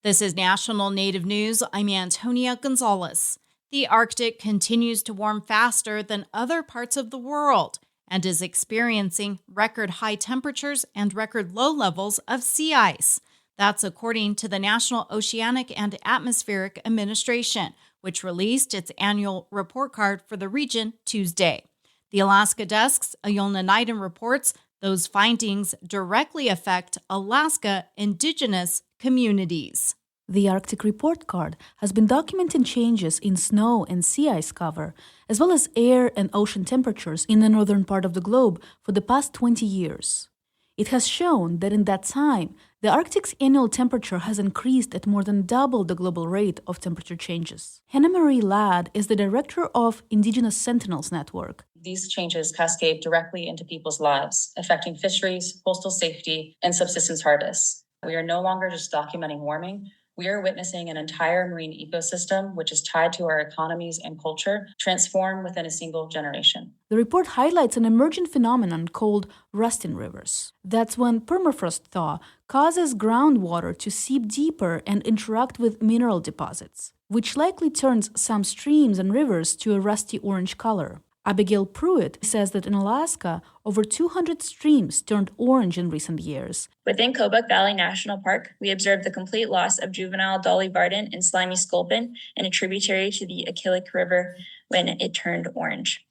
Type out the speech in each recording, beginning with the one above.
This is National Native News. I'm Antonia Gonzalez. The Arctic continues to warm faster than other parts of the world and is experiencing record high temperatures and record low levels of sea ice. That's according to the National Oceanic and Atmospheric Administration, which released its annual report card for the region Tuesday. The Alaska Desk's Ayolna Naiden reports those findings directly affect Alaska Indigenous communities. The Arctic Report Card has been documenting changes in snow and sea ice cover, as well as air and ocean temperatures in the northern part of the globe for the past 20 years. It has shown that in that time, the Arctic's annual temperature has increased at more than double the global rate of temperature changes. Hannah Marie Ladd is the director of Indigenous Sentinels Network. These changes cascade directly into people's lives, affecting fisheries, coastal safety, and subsistence harvests. We are no longer just documenting warming. We are witnessing an entire marine ecosystem, which is tied to our economies and culture, transform within a single generation. The report highlights an emergent phenomenon called rusting rivers. That's when permafrost thaw causes groundwater to seep deeper and interact with mineral deposits, which likely turns some streams and rivers to a rusty orange color. Abigail Pruitt says that in Alaska, over 200 streams turned orange in recent years. Within Kobuk Valley National Park, we observed the complete loss of juvenile Dolly Varden and slimy sculpin in a tributary to the Akillik River when it turned orange.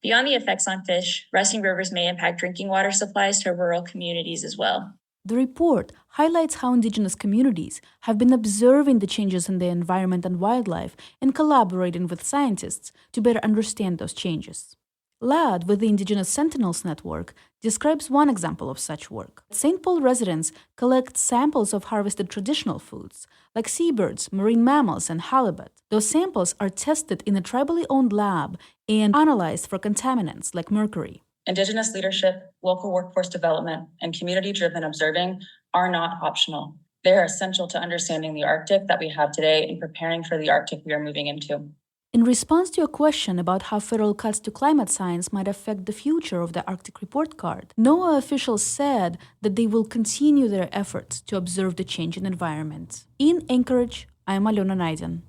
Beyond the effects on fish, rusting rivers may impact drinking water supplies to rural communities as well. The report highlights how Indigenous communities have been observing the changes in the environment and wildlife and collaborating with scientists to better understand those changes. Ladd, with the Indigenous Sentinels Network, describes one example of such work. St. Paul residents collect samples of harvested traditional foods, like seabirds, marine mammals, and halibut. Those samples are tested in a tribally owned lab and analyzed for contaminants like mercury. Indigenous leadership, local workforce development, and community-driven observing are not optional. They are essential to understanding the Arctic that we have today and preparing for the Arctic we are moving into. In response to a question about how federal cuts to climate science might affect the future of the Arctic Report Card, NOAA officials said that they will continue their efforts to observe the changing environment. In Anchorage, I'm Ayolna Naiden.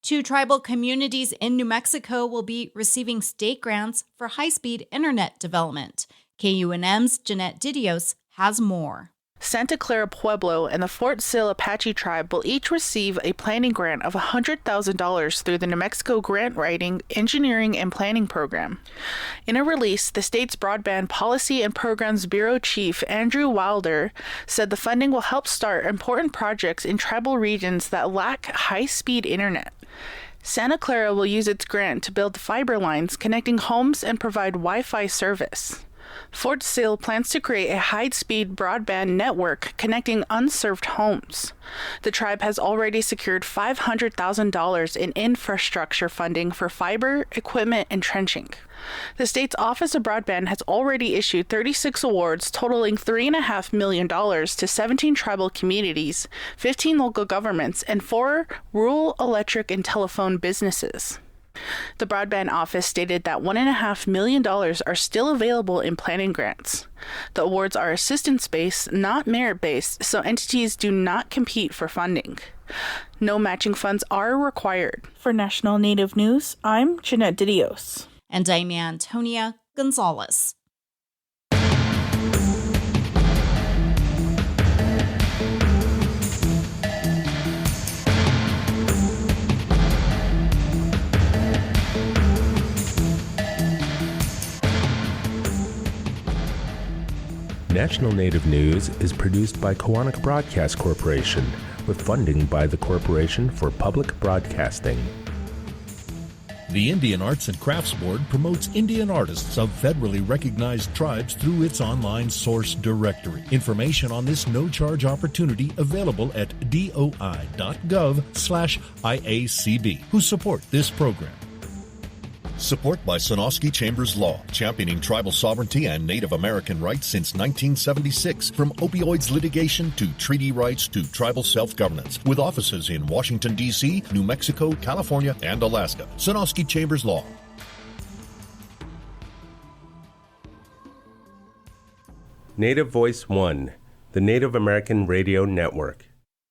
2 tribal communities in New Mexico will be receiving state grants for high-speed internet development. KUNM's Jeanette Didios has more. Santa Clara Pueblo and the Fort Sill Apache Tribe will each receive a planning grant of $100,000 through the New Mexico Grant Writing, Engineering, and Planning Program. In a release, the state's Broadband Policy and Programs Bureau Chief Andrew Wilder said the funding will help start important projects in tribal regions that lack high-speed internet. Santa Clara will use its grant to build fiber lines connecting homes and provide Wi-Fi service. Fort Sill plans to create a high-speed broadband network connecting unserved homes. The tribe has already secured $500,000 in infrastructure funding for fiber, equipment, and trenching. The state's Office of Broadband has already issued 36 awards totaling $3.5 million to 17 tribal communities, 15 local governments, and 4 rural electric and telephone businesses. The Broadband Office stated that $1.5 million are still available in planning grants. The awards are assistance-based, not merit-based, so entities do not compete for funding. No matching funds are required. For National Native News, I'm Jeanette Didios. And I'm Antonia Gonzalez. National Native News is produced by Kawanak Broadcast Corporation with funding by the Corporation for Public Broadcasting. The Indian Arts and Crafts Board promotes Indian artists of federally recognized tribes through its online source directory. Information on this no-charge opportunity available at doi.gov/IACB, who support this program. Support by Sonosky Chambers Law, championing tribal sovereignty and Native American rights since 1976. From opioids litigation to treaty rights to tribal self-governance. With offices in Washington, D.C., New Mexico, California, and Alaska. Sonosky Chambers Law. Native Voice One, the Native American Radio Network.